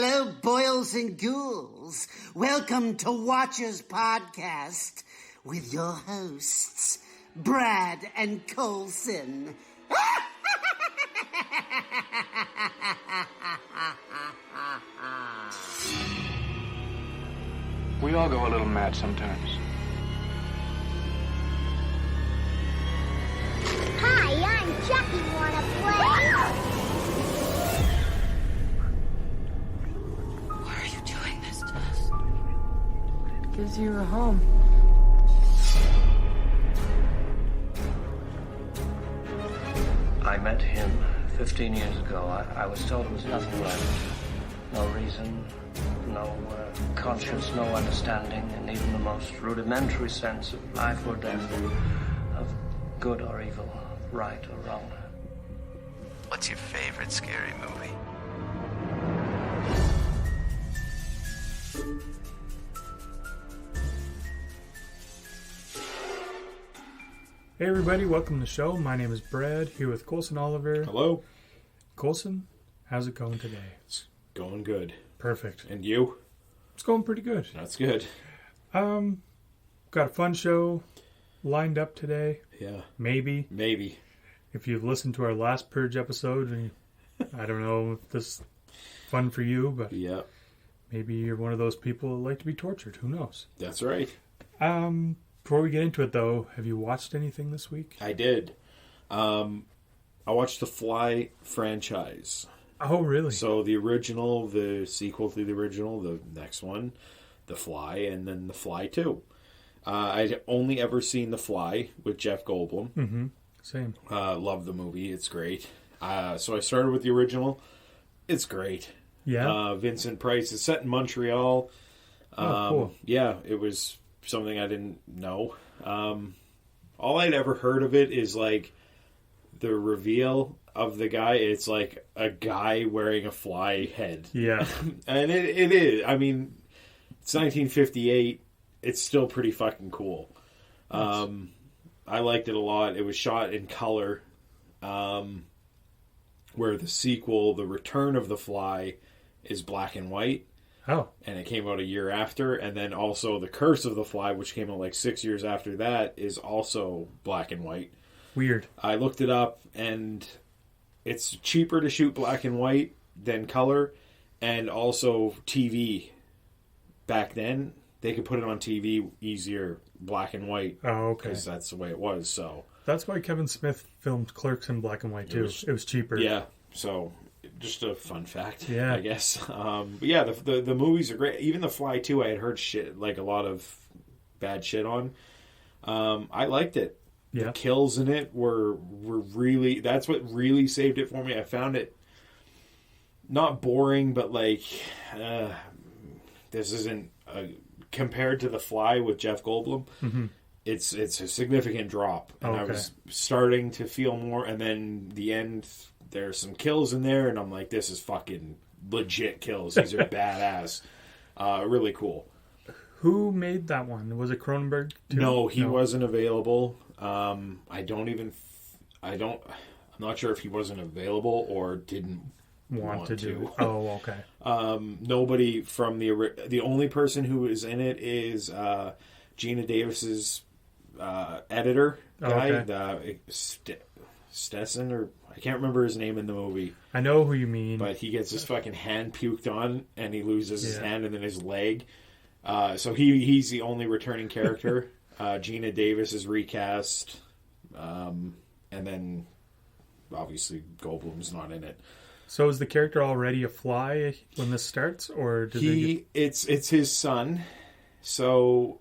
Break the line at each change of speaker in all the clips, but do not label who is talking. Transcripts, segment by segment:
Hello, boils and ghouls. Welcome to Watchers Podcast with your hosts, Brad and Colson.
We all go a little mad sometimes.
Hi, I'm Chucky. Wanna play?
Why are you doing this to us? Gives you a home.
I met him 15 years ago. I was told there was nothing left. No reason, no conscience, no understanding, and even the most rudimentary sense of life or death, of good or evil, right or wrong.
What's your favorite scary movie?
Hey everybody, welcome to the show. My name is Brad, here with Colson Oliver.
Hello.
Colson, how's it going today?
It's going good.
Perfect.
And you?
It's going pretty good.
That's good.
Got a fun show lined up today.
Yeah.
Maybe.
If
If you've listened to our last Purge episode, I don't know if this is fun for you, but
Yeah.
maybe you're one of those people that like to be tortured. Who knows?
That's right.
Before we get into it, though, have you watched anything this week?
I did. I watched the Fly franchise.
Oh, really?
So the original, the sequel to the original, the next one, The Fly, and then The Fly 2. I'd only ever seen The Fly with Jeff Goldblum.
Mm-hmm. Same.
Love the movie. It's great. So I started with the original. It's great.
Yeah.
Vincent Price is set in Montreal.
Cool.
Yeah, it was something I didn't know. All I'd ever heard of it is like the reveal of the guy. It's like a guy wearing a fly head.
Yeah.
And it is. I mean, it's 1958. It's still pretty fucking cool.
Nice.
I liked it a lot. It was shot in color. Where the sequel, The Return of the Fly, is black and white.
Oh.
And it came out a year after. And then also The Curse of the Fly, which came out like 6 years after that, is also black and white.
Weird.
I looked it up, and it's cheaper to shoot black and white than color. And also TV. Back then, they could put it on TV easier, black and white.
Oh, okay.
Because that's the way it was, so...
That's why Kevin Smith filmed Clerks in black and white, too. It was cheaper.
Yeah, so just a fun fact,
yeah.
I guess. But yeah, the movies are great. Even The Fly 2, I had heard shit, like a lot of bad shit on. I liked it.
Yeah.
The kills in it were really... That's what really saved it for me. I found it not boring, but like... this isn't... compared to The Fly with Jeff Goldblum...
Mm-hmm.
It's a significant drop, and
Okay.
I was starting to feel more. And then the end, there's some kills in there, and I'm like, "This is fucking legit kills. These are badass, really cool."
Who made that one? Was it Cronenberg too?
No, he wasn't available. I'm not sure if he wasn't available or didn't want to
do. Oh, okay.
Nobody from the only person who is in it is Gina Davis's editor guy,
okay.
Stetson, or I can't remember his name in the movie.
I know who you mean.
But he gets his fucking hand puked on, and he loses his hand and then his leg. So he's the only returning character. Gina Davis is recast, and then obviously Goldblum's not in it.
So is the character already a fly when this starts, or does
it's his son? So.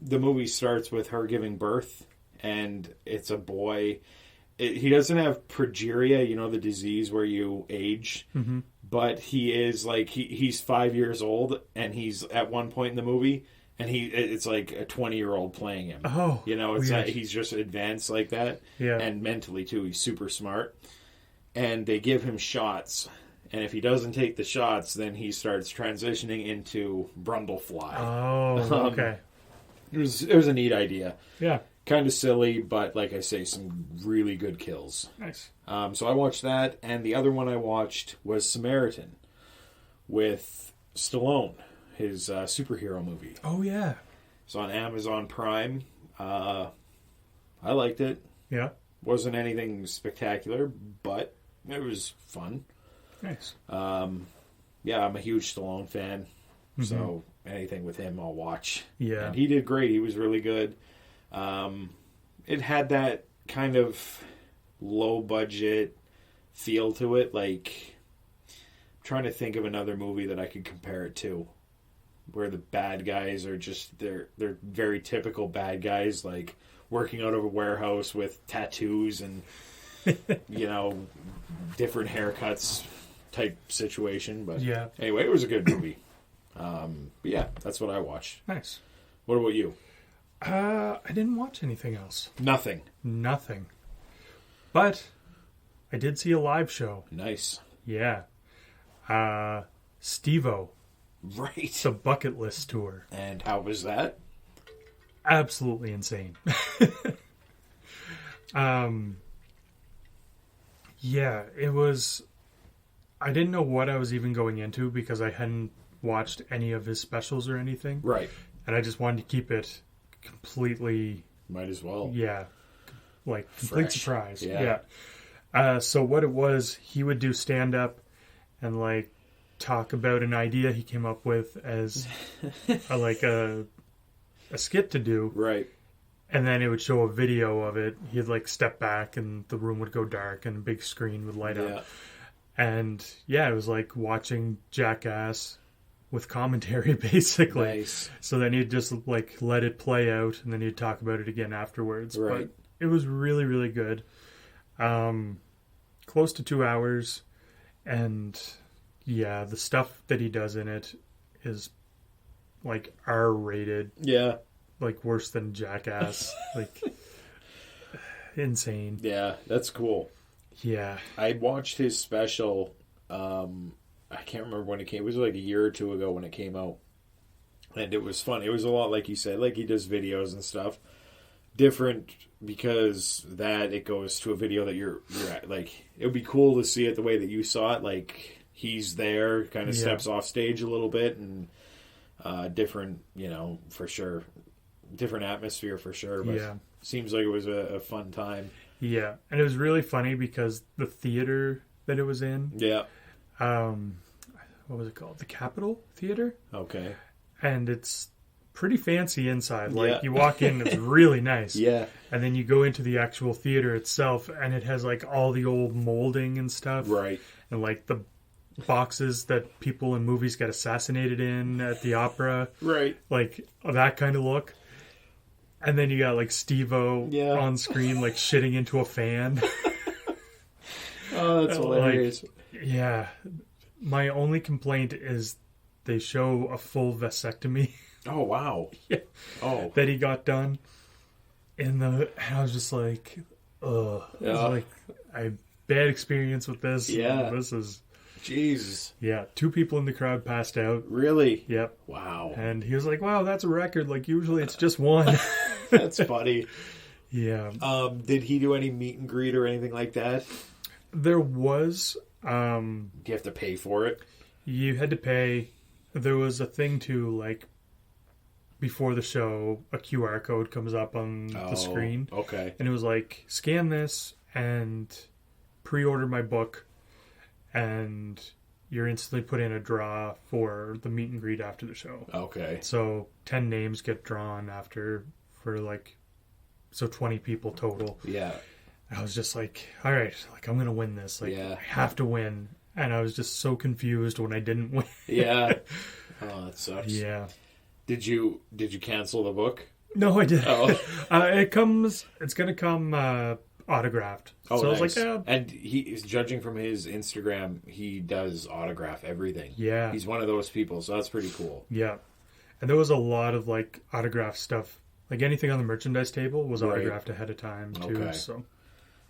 The movie starts with her giving birth, and it's a boy. He doesn't have progeria, the disease where you age,
mm-hmm.
but he is like he's 5 years old, and he's at one point in the movie, and it's like a 20-year-old playing him.
Oh,
it's not, he's just advanced like that,
yeah, and
mentally too. He's super smart, and they give him shots. And if he doesn't take the shots, then he starts transitioning into Brundlefly.
Oh, okay.
It was a neat idea.
Yeah.
kind of silly, but like I say, some really good kills.
Nice.
So I watched that, and the other one I watched was Samaritan with Stallone, his superhero movie.
Oh, yeah.
It's on Amazon Prime. I liked it.
Yeah.
Wasn't anything spectacular, but it was fun.
Nice.
Yeah, I'm a huge Stallone fan, so anything with him I'll watch.
Yeah.
And he did great. He was really good. It had that kind of low budget feel to it. Like, I'm trying to think of another movie that I could compare it to, where the bad guys are just they're very typical bad guys, like working out of a warehouse with tattoos and different haircuts type situation. But
yeah.
Anyway, it was a good movie. But yeah, that's what I watched.
Nice.
What about you?
I didn't watch anything else.
Nothing.
But I did see a live show.
Nice.
Yeah. Steve-O.
Right.
The Bucket List Tour.
And how was that?
Absolutely insane. Yeah, it was... I didn't know what I was even going into because I hadn't watched any of his specials or anything.
Right.
And I just wanted to keep it completely...
Might as well.
Yeah. Like, complete
Fresh.
surprise.
Yeah.
So what it was, he would do stand-up and, like, talk about an idea he came up with as, a skit to do.
Right.
And then it would show a video of it. He'd, like, step back and the room would go dark and a big screen would light up. And, yeah, it was like watching Jackass with commentary, basically.
Nice.
So then he'd just, like, let it play out, and then he'd talk about it again afterwards.
Right.
But it was really, really good. Close to 2 hours. And, yeah, the stuff that he does in it is, like, R-rated.
Yeah.
Like, worse than Jackass. Like, insane.
Yeah, that's cool.
Yeah.
I watched his special, I can't remember when it came. It was like a year or two ago when it came out. And it was fun. It was a lot like you said, like he does videos and stuff. Different because that it goes to a video that you're at. Like, it would be cool to see it the way that you saw it. Like, he's there, kind of steps off stage a little bit, and different, for sure. Different atmosphere for sure. But seems like it was a fun time.
Yeah, and it was really funny because the theater that it was in, what was it called? The Capitol Theater?
Okay.
And it's pretty fancy inside. Like, you walk in, it's really nice.
Yeah.
And then you go into the actual theater itself, and it has, like, all the old molding and stuff.
Right.
And, like, the boxes that people in movies get assassinated in at the opera.
Right.
Like, that kind of look. And then you got, like, Steve-O on screen, like, shitting into a fan.
Oh, that's hilarious.
Like, yeah. My only complaint is they show a full vasectomy.
Oh, wow.
Yeah.
Oh.
That he got done. And I was just like, ugh.
Yeah.
I was like, I had bad experience with this.
Yeah.
This is...
Jesus.
Yeah. 2 people in the crowd passed out.
Really?
Yep.
Wow.
And he was like, wow, that's a record. Like, usually it's just one.
That's funny.
Yeah.
Did he do any meet and greet or anything like that?
There was.
Do you have to pay for it?
You had to pay. There was a thing too, like, before the show, a QR code comes up on the screen.
Okay.
And it was like, scan this and pre-order my book, and you're instantly put in a draw for the meet and greet after the show.
Okay.
So 10 names get drawn for 20 people total.
Yeah.
I was just like, all right, like, I'm going to win this. Like, I have to win. And I was just so confused when I didn't win.
Yeah. Oh, that sucks.
Yeah.
Did you cancel the book?
No, I didn't.
Oh.
It's going to come autographed.
Oh,
so
nice.
I was like,
and he is judging from his Instagram, he does autograph everything.
Yeah.
He's one of those people, so that's pretty cool.
Yeah. And there was a lot of, like, autograph stuff. Like, anything on the merchandise table was autographed ahead of time, too.
Okay.
So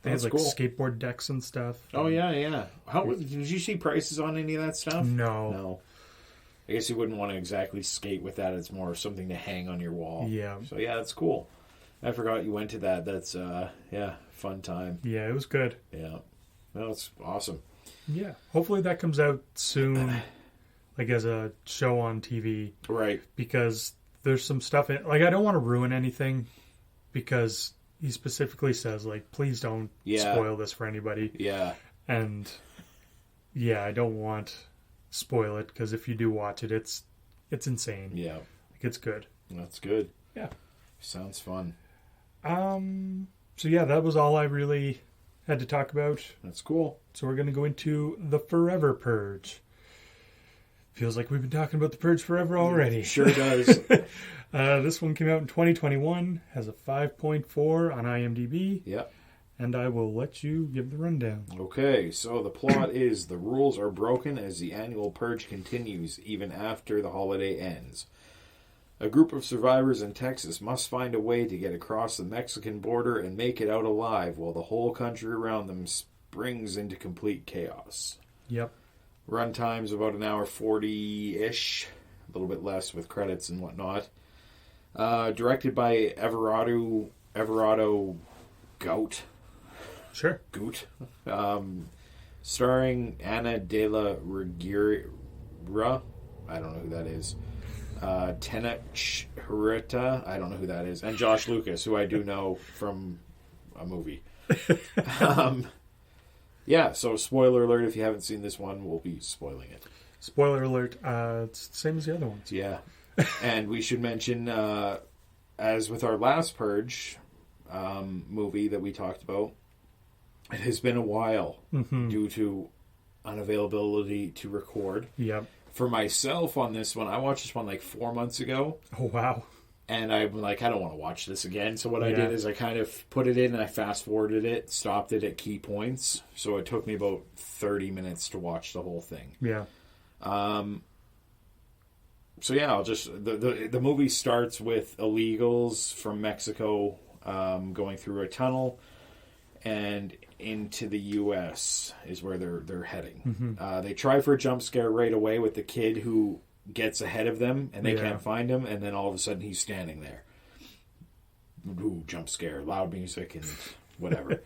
they
That's
had, like,
cool.
skateboard decks and stuff.
Oh, yeah. Did you see prices on any of that stuff?
No.
I guess you wouldn't want to exactly skate with that. It's more something to hang on your wall.
Yeah.
So, yeah, that's cool. I forgot you went to that. That's, fun time.
Yeah, it was good.
Yeah. Well, it's awesome.
Yeah. Hopefully that comes out soon, like as a show on TV.
Right.
Because there's some stuff in, like, I don't want to ruin anything because he specifically says, like, please don't spoil this for anybody.
Yeah.
And, yeah, I don't want spoil it because if you do watch it, it's insane.
Yeah.
Like, it's good.
That's good.
Yeah.
Sounds fun.
So yeah, that was all I really had to talk about.
That's cool.
So we're going to go into the Forever Purge. Feels like we've been talking about the Purge forever already.
Sure does.
This one came out in 2021, has a 5.4 on IMDb.
Yep.
And I will let you give the rundown.
Okay, so the plot is the rules are broken as the annual purge continues even after the holiday ends. A group of survivors in Texas must find a way to get across the Mexican border and make it out alive while the whole country around them springs into complete chaos.
Yep.
Runtime's about an hour 40-ish, a little bit less with credits and whatnot. Directed by Everardo Gout.
Sure.
Goot. Starring Ana de la Reguera. I don't know who that is. Tenoch Huerta. I don't know who that is. And Josh Lucas, who I do know from a movie. Yeah, so spoiler alert, if you haven't seen this one, we'll be spoiling it.
Spoiler alert, it's the same as the other ones.
Yeah. And we should mention, as with our last Purge movie that we talked about, it has been a while due to unavailability to record.
Yep.
For myself on this one, I watched this one like 4 months ago.
Oh, wow.
And I'm like, I don't want to watch this again. So what I did is I kind of put it in and I fast-forwarded it, stopped it at key points. So it took me about 30 minutes to watch the whole thing.
Yeah.
So yeah, I'll just... The movie starts with illegals from Mexico going through a tunnel and into the U.S. is where they're heading. They try for a jump scare right away with the kid who gets ahead of them and they can't find him, and then all of a sudden he's standing there. Ooh, jump scare, loud music and whatever.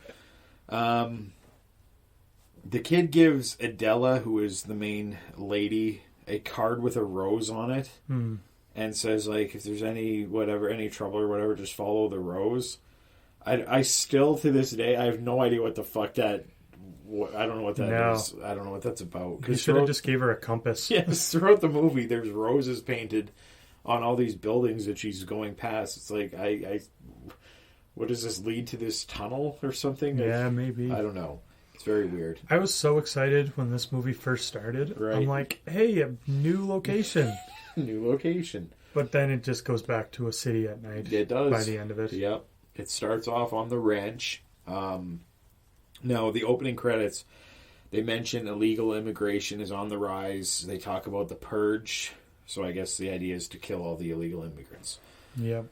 The kid gives Adela, who is the main lady, a card with a rose on it and says, like, if there's any trouble or whatever, just follow the rose. I still, to this day, I have no idea what the fuck that... I don't know what that is. I don't know what that's about.
You should have just gave her a compass.
Yes, throughout the movie, there's roses painted on all these buildings that she's going past. It's like, what does this lead to, this tunnel or something?
Yeah, maybe.
I don't know. It's very weird.
I was so excited when this movie first started.
Right.
I'm like, hey, a new location.
New location.
But then it just goes back to a city at night.
It does.
By the end of it.
Yep. It starts off on the ranch. Now, the opening credits, they mention illegal immigration is on the rise. They talk about the purge. So I guess the idea is to kill all the illegal immigrants.
Yep.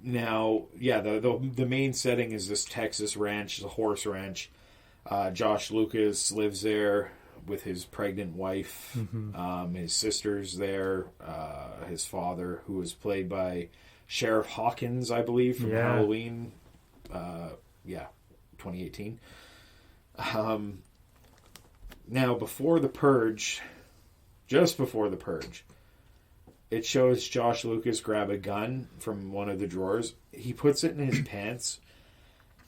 Now, yeah, the main setting is this Texas ranch, the horse ranch. Josh Lucas lives there with his pregnant wife. His sister's there. His father, who was played by Sheriff Hawkins, I believe, from Halloween. 2018. Now, before the purge, just before the purge, it shows Josh Lucas grab a gun from one of the drawers. He puts it in his pants.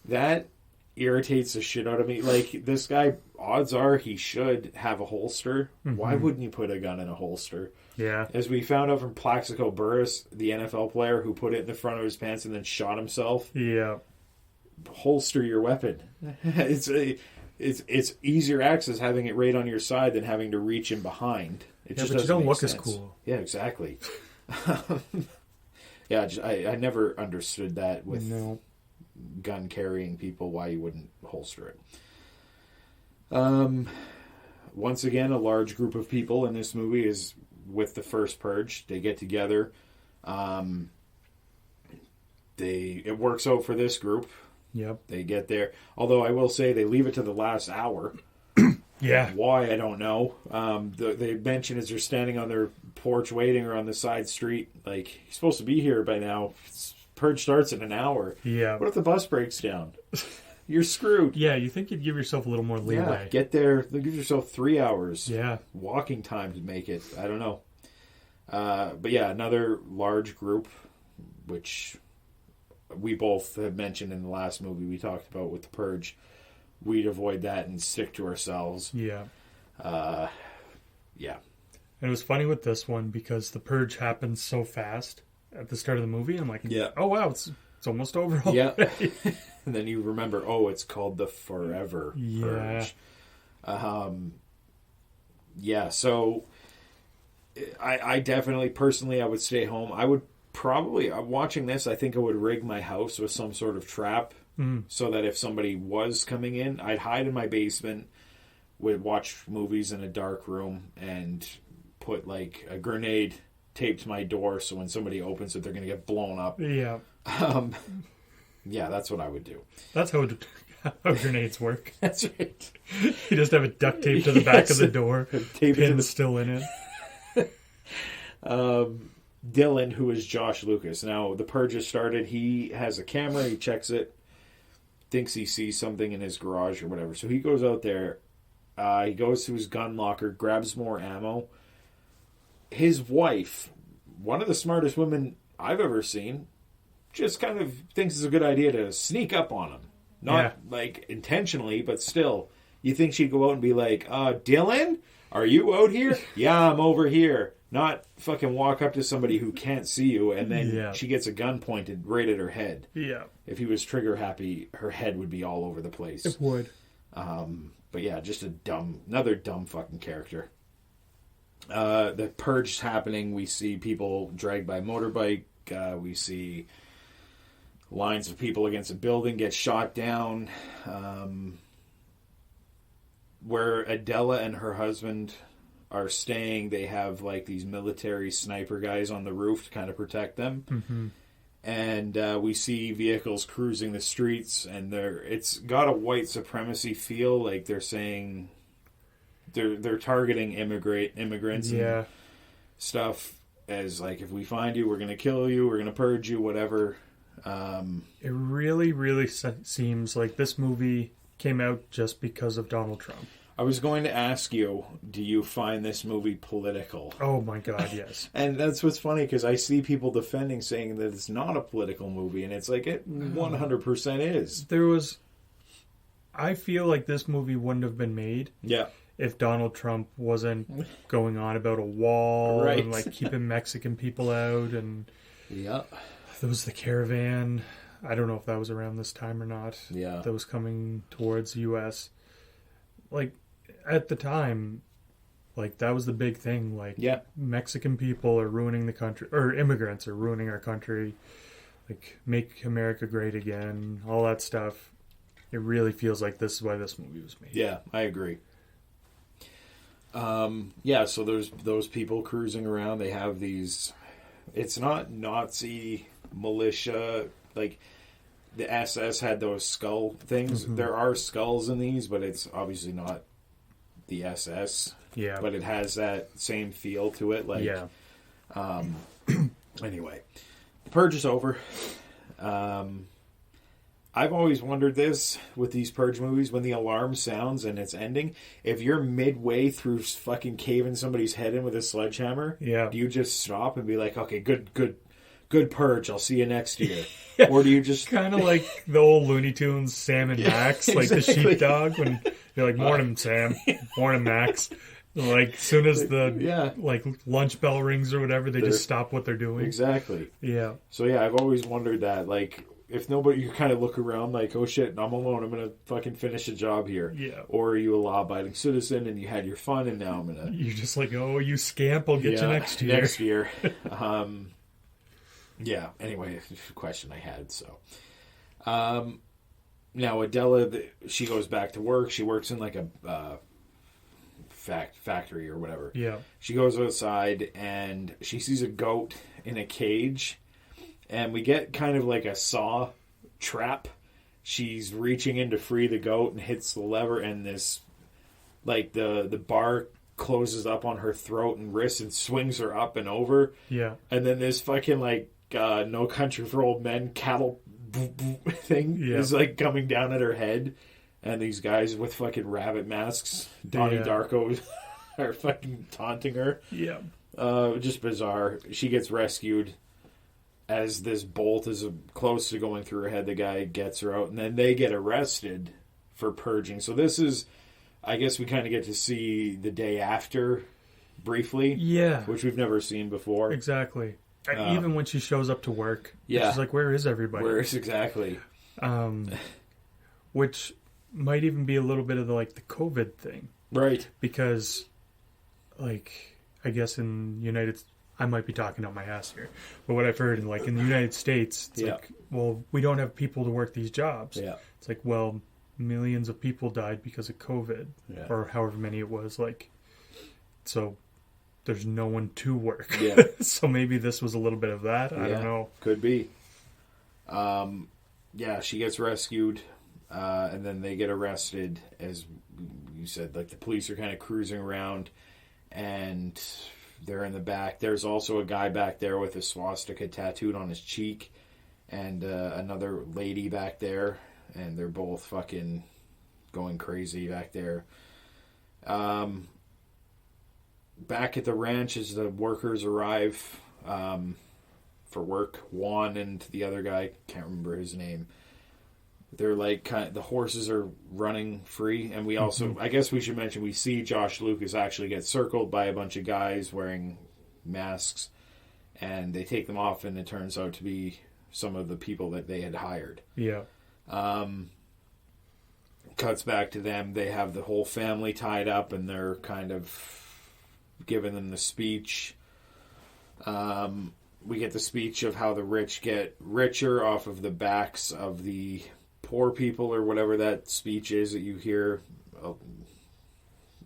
That irritates the shit out of me. Like, this guy, odds are he should have a holster. Why wouldn't you put a gun in a holster?
Yeah.
As we found out from Plaxico Burress, the NFL player who put it in the front of his pants and then shot himself.
Yeah.
Holster your weapon. It's easier access having it right on your side than having to reach in behind. It just
but you don't
make
look
sense.
as cool.
Yeah, exactly. I never understood that with gun carrying people, why you wouldn't holster it. Once again, a large group of people in this movie is with the first purge. They get together. It works out for this group.
Yep.
They get there. Although I will say they leave it to the last hour.
Yeah.
Why, I don't know. They mention as they're standing on their porch waiting or on the side street. Like, he's supposed to be here by now. Purge starts in an hour.
Yeah.
What if the bus breaks down? You're screwed.
Yeah, you think you'd give yourself a little more leeway.
Yeah, get there. Give yourself 3 hours.
Yeah.
Walking time to make it. I don't know. But yeah, another large group, which we both have mentioned in the last movie we talked about with the Purge. We'd avoid that and stick to ourselves.
Yeah.
Yeah.
And it was funny with this one because the Purge happened so fast at the start of the movie. I'm like, oh wow, it's almost over already.
Yeah. And then you remember, it's called the Forever Purge. So I definitely, personally, I would stay home. I would probably, watching this, I think I would rig my house with some sort of trap so that if somebody was coming in, I'd hide in my basement, would watch movies in a dark room, and put like a grenade taped to my door so when somebody opens it, they're going to get blown up.
Yeah.
Yeah, that's what I would do.
That's how grenades work.
That's right.
You just have it duct taped to the back of the door. Pin's still in it.
Dylan, who is Josh Lucas. Now, the Purge has started. He has a camera. He checks it. Thinks he sees something in his garage or whatever. So he goes out there. He goes to his gun locker, grabs more ammo. His wife, one of the smartest women I've ever seen, just kind of thinks it's a good idea to sneak up on him. Not like intentionally, but still. You think she'd go out and be like, Dylan, are you out here? Yeah, I'm over here. Not fucking walk up to somebody who can't see you and then she gets a gun pointed right at her head. Yeah. If he was trigger happy, her head would be all over the place.
It would.
But yeah, just another dumb fucking character. The Purge is happening. We see people dragged by motorbike. We see lines of people against a building get shot down. Where Adela and her husband are staying, they have like these military sniper guys on the roof to kind of protect them. Mm-hmm. And we see vehicles cruising the streets, and it's got a white supremacy feel. Like they're saying they're targeting immigrants and stuff as like, if we find you, we're going to kill you, we're going to purge you, whatever.
It really, really seems like this movie came out just because of Donald Trump.
I was going to ask you, do you find this movie political?
Oh my God, yes.
And that's what's funny, because I see people defending, saying that it's not a political movie, and it's like, it 100% is.
I feel like this movie wouldn't have been made if Donald Trump wasn't going on about a wall and like keeping Mexican people out, and there was the caravan. I don't know if that was around this time or not. Yeah. That was coming towards the U.S. Like, at the time, like, that was the big thing. Like, Mexican people are ruining the country, or immigrants are ruining our country. Like, make America great again, all that stuff. It really feels like this is why this movie was made.
Yeah, I agree. So there's those people cruising around. They have these... It's not Nazi militia, like the SS had those skull things. Mm-hmm. There are skulls in these, but it's obviously not the SS. Yeah. But it has that same feel to it. Like, anyway, the Purge is over. I've always wondered this with these Purge movies, when the alarm sounds and it's ending, if you're midway through fucking caving somebody's head in with a sledgehammer, do you just stop and be like, okay, good Purge, I'll see you next year? Or do you just...
Kind of like the old Looney Tunes, Sam and Max, like the sheepdog, when you're like, morning, Sam, morning, Max. Like, as soon as the like lunch bell rings or whatever, they just stop what they're doing.
Exactly.
Yeah.
So yeah, I've always wondered that, like... If nobody, you kind of look around like, oh shit, I'm alone, I'm going to fucking finish a job here. Yeah. Or are you a law-abiding citizen and you had your fun and now I'm going to...
You're just like, oh, you scamp, I'll get you next year.
Next year. Anyway, question I had, so. Now, Adela, she goes back to work. She works in like a factory or whatever. Yeah. She goes outside and she sees a goat in a cage. And we get kind of like a Saw trap. She's reaching in to free the goat and hits the lever, and this, like, the bar closes up on her throat and wrist and swings her up and over.
Yeah.
And then this fucking, like, No Country for Old Men cattle thing is, like, coming down at her head. And these guys with fucking rabbit masks, Donnie Darko, are fucking taunting her.
Yeah.
Just bizarre. She gets rescued. As this bolt is close to going through her head, the guy gets her out. And then they get arrested for purging. So this is, I guess we kind of get to see the day after briefly.
Yeah.
Which we've never seen before.
Exactly. Even when she shows up to work.
Yeah.
She's like, where is everybody?
Where is exactly?
Which might even be a little bit of the COVID thing.
Right.
Because, like, I guess in I might be talking out my ass here, but what I've heard in the United States, it's like, well, we don't have people to work these jobs.
Yeah.
It's like, well, millions of people died because of COVID, or however many it was. So there's no one to work.
Yeah.
So maybe this was a little bit of that. I don't know.
Could be. She gets rescued, and then they get arrested. As you said, the police are kind of cruising around, and they're in the back. There's also a guy back there with a swastika tattooed on his cheek, and another lady back there, and they're both fucking going crazy back there. Back at the ranch as the workers arrive for work, Juan and the other guy, can't remember his name, they're the horses are running free, and we also, I guess we should mention, we see Josh Lucas actually get circled by a bunch of guys wearing masks, and they take them off, and it turns out to be some of the people that they had hired.
Yeah.
Cuts back to them. They have the whole family tied up, and they're kind of giving them the speech. We get the speech of how the rich get richer off of the backs of the poor people, or whatever that speech is that you hear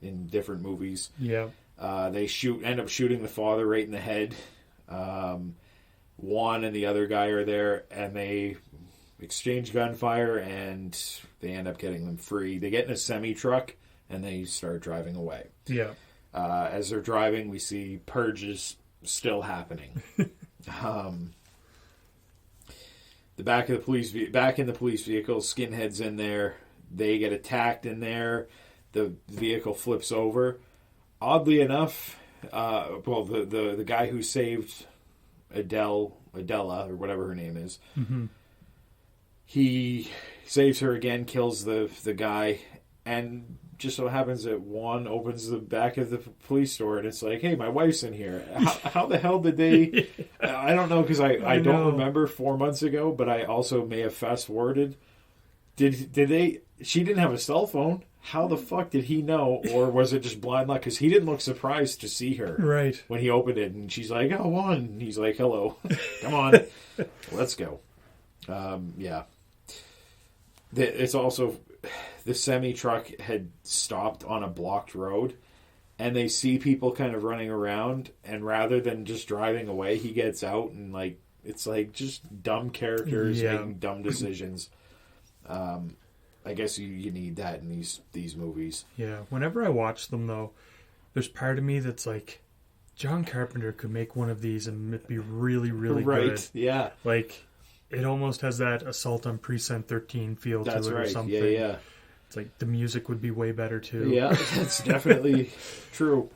in different movies.
Yeah.
They end up shooting the father right in the head. Juan and the other guy are there, and they exchange gunfire, and they end up getting them free. They get in a semi-truck, and they start driving away.
Yeah.
As they're driving, we see purges still happening. Back in the police vehicle, skinheads in there. They get attacked in there. The vehicle flips over. Oddly enough, the guy who saved Adela, or whatever her name is, he saves her again, kills the guy, and just so happens that Juan opens the back of the police store, and it's like, hey, my wife's in here. How the hell did they... I don't know, because I don't remember 4 months ago, but I also may have fast-forwarded. Did they... She didn't have a cell phone. How the fuck did he know? Or was it just blind luck? Because he didn't look surprised to see her.
Right.
When he opened it, and she's like, oh, Juan. And he's like, hello. Come on. Let's go. Yeah. It's also... The semi-truck had stopped on a blocked road, and they see people kind of running around, and rather than just driving away, he gets out, and it's just dumb characters making dumb decisions. I guess you need that in these movies. Yeah.
Whenever I watch them, though, there's part of me that's like, John Carpenter could make one of these and it'd be really, really good.
Right, yeah.
It almost has that Assault on Precinct 13 feel to it or something.
Yeah.
It's the music would be way better too.
Yeah, that's definitely true.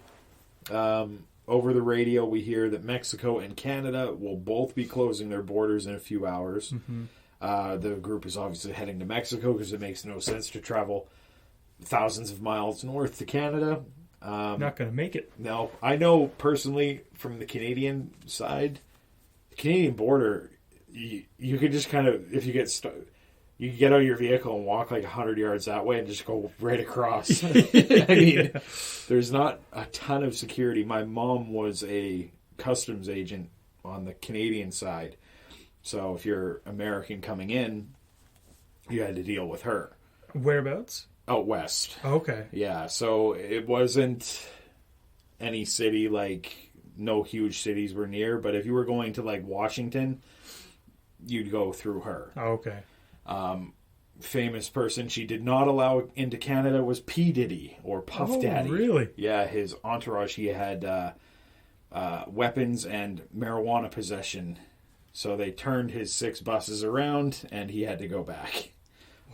Over the radio, we hear that Mexico and Canada will both be closing their borders in a few hours. The group is obviously heading to Mexico because it makes no sense to travel thousands of miles north to Canada.
Not going to make it.
No, I know personally from the Canadian side, the Canadian border, you could just kind of, if you get stuck, you can get out of your vehicle and walk 100 yards that way and just go right across. I mean, there's not a ton of security. My mom was a customs agent on the Canadian side. So if you're American coming in, you had to deal with her.
Whereabouts?
Out west.
Okay.
Yeah, so it wasn't any city, no huge cities were near, but if you were going to Washington, you'd go through her.
Okay.
famous person she did not allow into Canada was P. Diddy, or Puff Daddy.
Really?
Yeah, his entourage, he had weapons and marijuana possession. So they turned his 6 buses around, and he had to go back.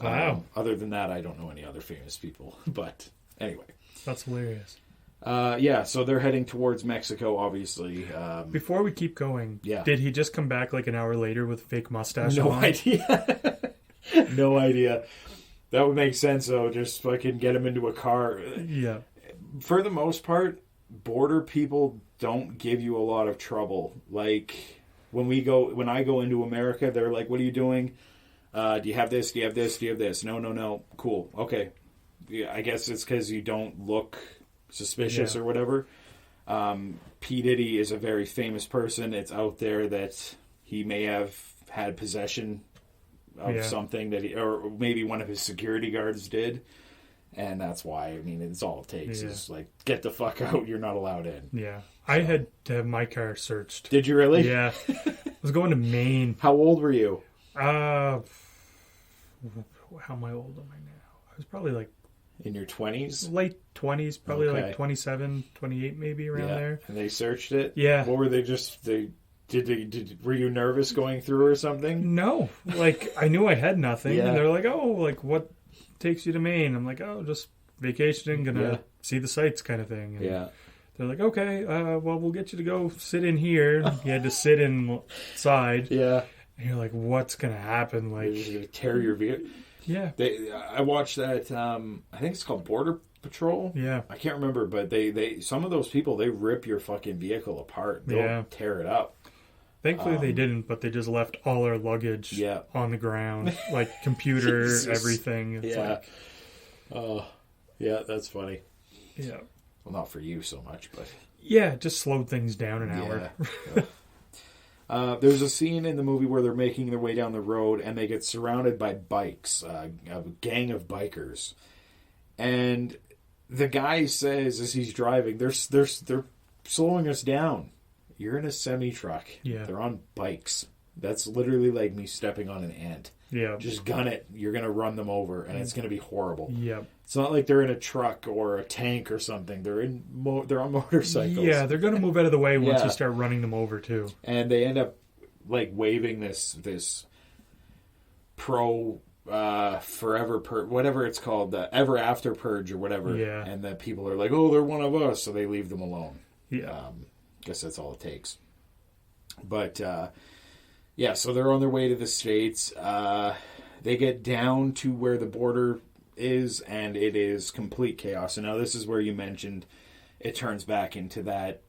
Wow.
Other than that, I don't know any other famous people. But anyway.
That's hilarious.
Yeah, so they're heading towards Mexico, obviously.
Before we keep going, did he just come back like an hour later with a fake mustache
No
on?
idea. No idea. That would make sense, though. Just fucking get him into a car.
Yeah.
For the most part, border people don't give you a lot of trouble. Like, when I go into America, they're like, what are you doing? Do you have this? Do you have this? Do you have this? No. Cool. Okay. Yeah, I guess it's because you don't look suspicious or whatever. P. Diddy is a very famous person. It's out there that he may have had possession of something that or maybe one of his security guards did. And that's why, I mean, it's all it takes is like, get the fuck out. You're not allowed in.
Yeah. I had to have my car searched.
Did you really?
Yeah. I was going to Maine.
How old were you?
How am I old am I now? I was probably like
in your 20s?
Late 20s, probably like 27, 28 maybe, around there.
And they searched it?
Yeah.
What were they were you nervous going through or something?
No. Like, I knew I had nothing.
Yeah.
And they're like, oh, like, what takes you to Maine? I'm like, oh, just vacationing, gonna see the sights kind of thing. And they're like, okay, well, we'll get you to go sit in here. You had to sit inside.
Yeah.
And you're like, what's gonna happen? Like,
they're just gonna tear your vehicle.
Yeah.
I watched that, I think it's called Border Patrol.
Yeah.
I can't remember, but they some of those people, they rip your fucking vehicle apart. They'll tear it up.
Thankfully they didn't, but they just left all our luggage on the ground. Like, computer, everything. It's like...
Oh, yeah, that's funny.
Yeah.
Well, not for you so much, but...
Yeah, it just slowed things down an
hour. There's a scene in the movie where they're making their way down the road and they get surrounded by bikes, a gang of bikers. And the guy says as he's driving, they're slowing us down. You're in a semi-truck.
Yeah.
They're on bikes. That's literally like me stepping on an ant.
Yeah.
Just gun it. You're going to run them over, and it's going to be horrible.
Yeah.
It's not like they're in a truck or a tank or something. They're on motorcycles.
Yeah, they're going to move out of the way once you start running them over, too.
And they end up, like, waving this pro Forever Purge, whatever it's called, the Ever After Purge or whatever.
Yeah.
And the people are like, oh, they're one of us, so they leave them alone.
Yeah.
Guess that's all it takes. But, so they're on their way to the States. They get down to where the border is, and it is complete chaos. And now this is where you mentioned it turns back into that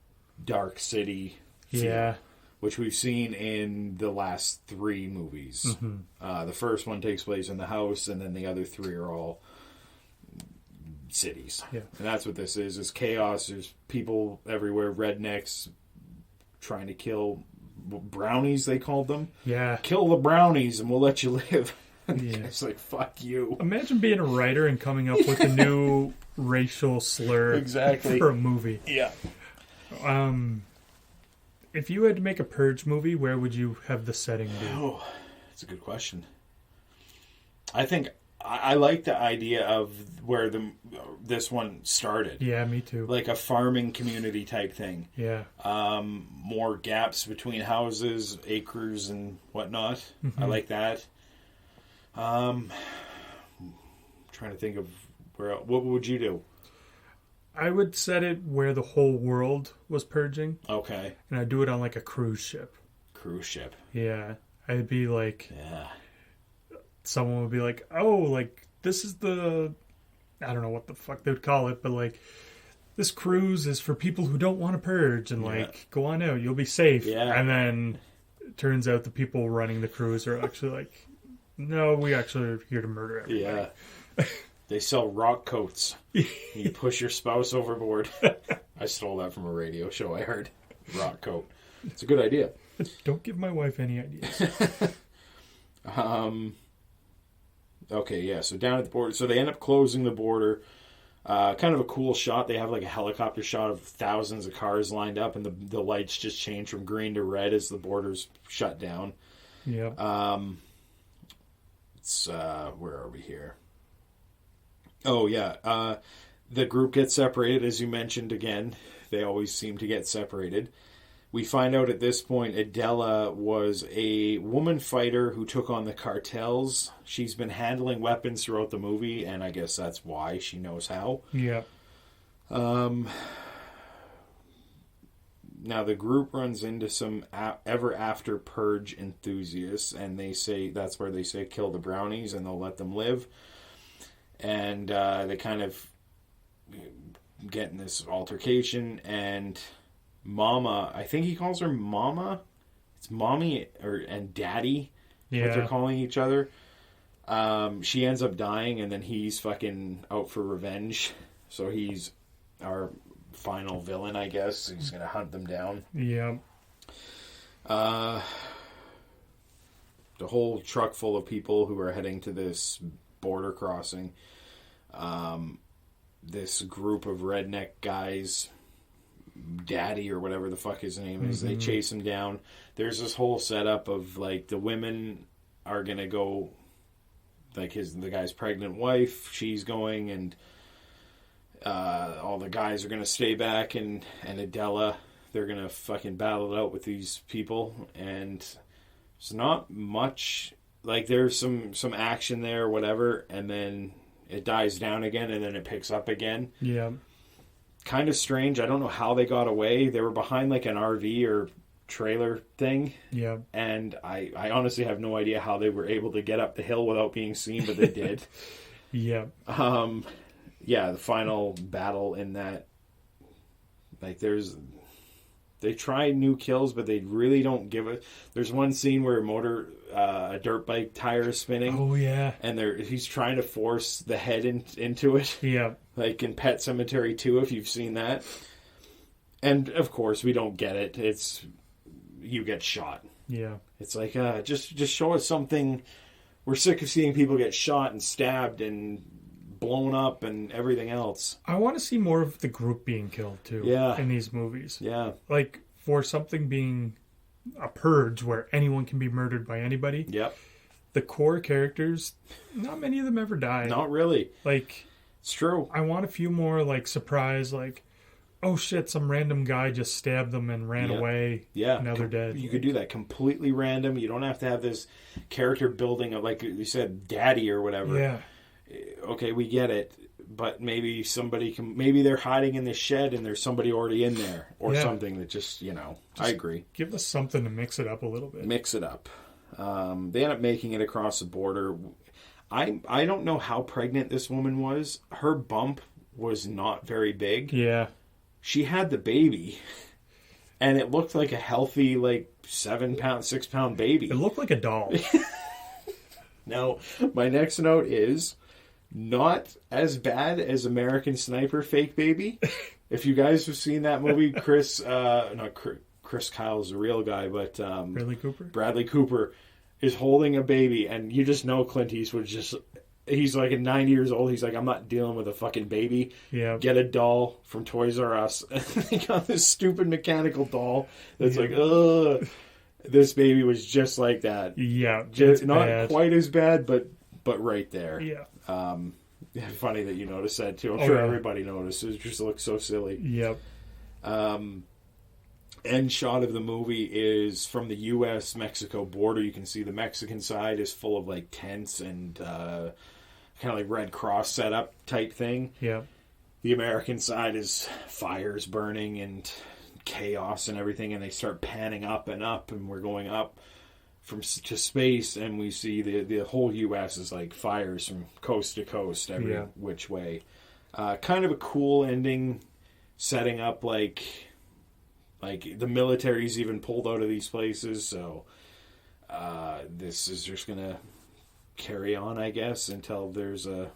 dark city feel, which we've seen in the last 3 movies. Mm-hmm. The first one takes place in the house, and then the other 3 are all cities.
Yeah.
And that's what this is chaos. There's people everywhere, rednecks trying to kill brownies, they called them.
Yeah.
Kill the brownies and we'll let you live.
Yeah.
It's like, fuck you.
Imagine being a writer and coming up with a new racial slur for a movie.
Yeah.
If you had to make a Purge movie, where would you have the setting be?
Oh, that's a good question. I think I like the idea of where this one started.
Yeah, me too.
Like a farming community type thing.
Yeah.
More gaps between houses, acres, and whatnot. Mm-hmm. I like that. Trying to think of what would you do?
I would set it where the whole world was purging.
Okay. And
I'd do it on like a cruise ship.
Cruise ship.
Yeah. I'd be like...
Yeah.
Someone would be like, oh, like, this is the... I don't know what the fuck they would call it, but like, this cruise is for people who don't want to purge, and like, go on out, you'll be safe. Yeah. And then it turns out the people running the cruise are actually like, no, we actually are here to murder everybody.
Yeah. They sell rock coats. You push your spouse overboard. I stole that from a radio show I heard. Rock coat. It's a good idea.
Don't give my wife any ideas.
Okay, yeah, so down at the border. So they end up closing the border. Kind of a cool shot. They have like a helicopter shot of thousands of cars lined up, and the lights just change from green to red as the border's shut down.
Yeah.
It's, where are we here? Oh, yeah. The group gets separated, as you mentioned again. They always seem to get separated. We find out at this point Adela was a woman fighter who took on the cartels. She's been handling weapons throughout the movie, and I guess that's why she knows how.
Yeah.
Now, the group runs into some ever after Purge enthusiasts, and they say that's where they say kill the brownies and they'll let them live. And they kind of get in this altercation, and Mama, I think he calls her Mama. It's Mommy and Daddy, what they're calling each other. She ends up dying, and then he's fucking out for revenge. So he's our final villain, I guess. He's going to hunt them down.
Yeah.
The whole truck full of people who are heading to this border crossing. This group of redneck guys, Daddy or whatever the fuck his name is, they chase him down. There's this whole setup of, like, the women are going to go, like, the guy's pregnant wife, she's going, and all the guys are going to stay back, and Adela, they're going to fucking battle it out with these people, and it's not much, like, there's some action there or whatever, and then it dies down again, and then it picks up again.
Yeah.
Kind of strange. I don't know how they got away. They were behind, like, an RV or trailer thing.
Yeah.
And I honestly have no idea how they were able to get up the hill without being seen, but they did.
Yeah.
Yeah, the final battle in that, like, they try new kills, but they really don't give it. There's one scene where a dirt bike tire is spinning.
Oh, yeah.
And he's trying to force the head into it.
Yeah.
Like in Pet Sematary 2, if you've seen that. And, of course, we don't get it. It's, you get shot.
Yeah.
It's like, just show us something. We're sick of seeing people get shot and stabbed and blown up and everything else.
I want to see more of the group being killed, too.
Yeah.
In these movies.
Yeah.
Like, for something being a purge where anyone can be murdered by anybody.
Yep.
The core characters, not many of them ever die.
Not really.
Like,
it's true.
I want a few more, like, surprise, like, oh shit, some random guy just stabbed them and ran away.
Yeah.
Now they're dead.
You could do that completely random. You don't have to have this character building of, like you said, Daddy or whatever.
Yeah.
Okay, we get it. But maybe maybe they're hiding in the shed and there's somebody already in there or something that just, I agree.
Give us something to mix it up a little bit.
Mix it up. They end up making it across the border. I don't know how pregnant this woman was. Her bump was not very big.
Yeah.
She had the baby and it looked like a healthy, like 6-pound baby.
It looked like a doll.
Now, my next note is not as bad as American Sniper Fake Baby. If you guys have seen that movie, Chris Kyle's a real guy, but Bradley Cooper is holding a baby, and you just know Clint Eastwood he's like 90 years old. He's like, I'm not dealing with a fucking baby.
Yeah.
Get a doll from Toys R Us. They got this stupid mechanical doll that's like, ugh. This baby was just like that.
Yeah.
Just not quite as bad, but right there.
Yeah.
Funny that you noticed that too. I'm sure everybody noticed. It just looks so silly.
Yep.
End shot of the movie is from the U.S.-Mexico border. You can see the Mexican side is full of like tents and kind of like Red Cross setup type thing.
Yeah.
The American side is fires burning and chaos and everything, and they start panning up, and we're going up to space, and we see the whole U.S. is like fires from coast to coast, every which way. Kind of a cool ending, setting up like the military's even pulled out of these places, so this is just gonna carry on, I guess, until there's an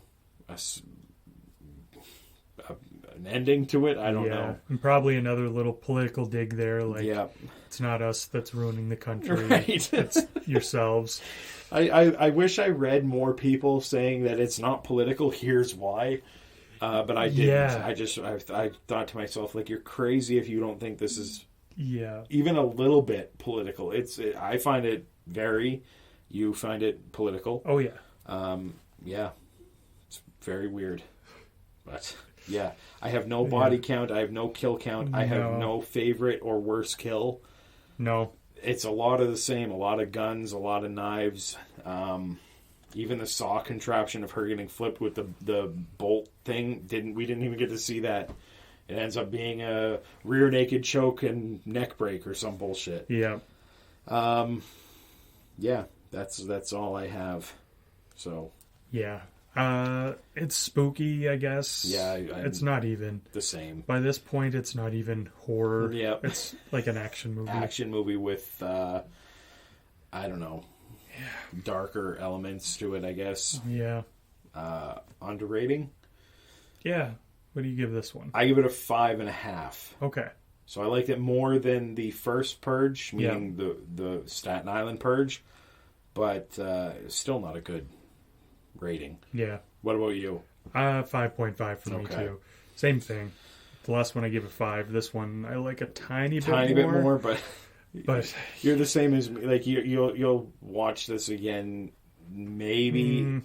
ending to it. I don't know.
And probably another little political dig there. Like, it's not us that's ruining the country.
Right.
It's yourselves.
I wish I read more people saying that it's not political. Here's why. But I didn't. Yeah. I thought to myself, like, you're crazy if you don't think this is even a little bit political. I find it you find it political.
Oh, yeah.
Yeah, it's very weird. But, yeah, I have no body count. I have no kill count. I have no favorite or worst kill.
No. It's
a lot of the same. A lot of guns, a lot of knives. Even the saw contraption of her getting flipped with the bolt thing, we didn't even get to see that. It ends up being a rear naked choke and neck break or some bullshit.
Yeah.
Yeah, that's all I have. So.
Yeah. It's spooky, I guess.
Yeah.
It's not even
the same.
By this point, it's not even horror.
Yeah.
It's like an action movie.
Action movie with, I don't know, darker elements to it, I guess.
Yeah.
Underrating?
Yeah. What do you give this one?
I give it a 5.5.
Okay.
So I liked it more than the first Purge, meaning the Staten Island Purge, but still not a good rating.
Yeah.
What about you?
5.5 for me too. Same thing. The last one I gave a 5. This one I like a tiny bit more,
but you're the same as me. Like you'll watch this again, maybe.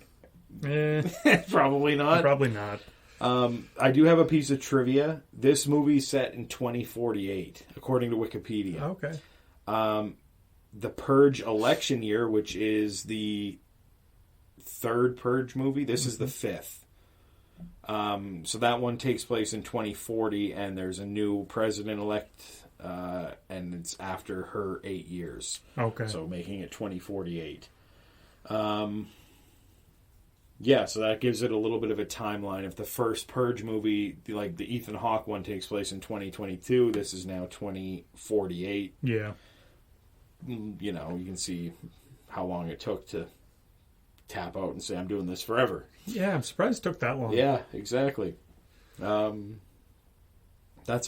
Probably not.
Probably not.
I do have a piece of trivia. This movie's set in 2048, according to Wikipedia.
Okay.
The Purge election year, which is the third Purge movie, this is the fifth. So that one takes place in 2040, and there's a new president-elect, and it's after her 8 years.
Okay.
So making it 2048. Yeah, so that gives it a little bit of a timeline. If the first Purge movie, like the Ethan Hawke one, takes place in 2022, this is now 2048.
Yeah.
You know, you can see how long it took to tap out and say, I'm doing this forever.
Yeah, I'm surprised it took that long.
Yeah, exactly. That's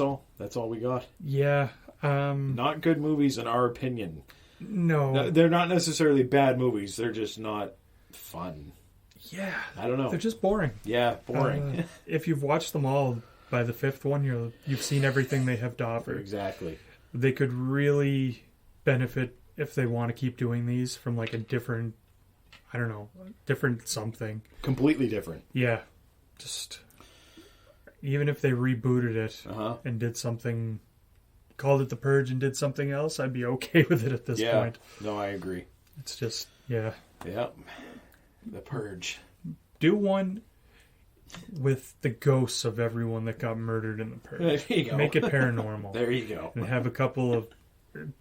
all. That's all we got.
Yeah.
Not good movies in our opinion.
No.
They're not necessarily bad movies. They're just not fun.
Yeah.
I don't know.
They're just boring.
Yeah, boring.
If you've watched them all, by the fifth one, you've seen everything they have to offer.
Exactly.
They could really benefit if they want to keep doing these from like a different, I don't know, different something.
Completely different.
Yeah. Just, even if they rebooted it and did something, called it The Purge and did something else, I'd be okay with it at this point.
No, I agree.
It's just, yeah.
Yep. The Purge.
Do one with the ghosts of everyone that got murdered in the Purge.
There you go.
Make it paranormal.
There you go.
And have a couple of...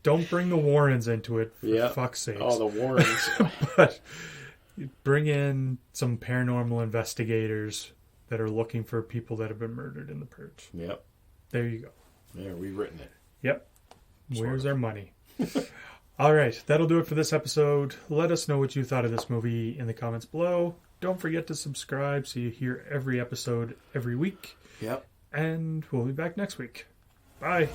Don't bring the Warrens into it, for fuck's sakes.
Oh, the Warrens.
But bring in some paranormal investigators that are looking for people that have been murdered in the Purge.
Yep.
There you go.
Yeah, rewritten it.
Yep. Where's our money? All right, that'll do it for this episode. Let us know what you thought of this movie in the comments below. Don't forget to subscribe so you hear every episode every week.
Yep.
And we'll be back next week. Bye.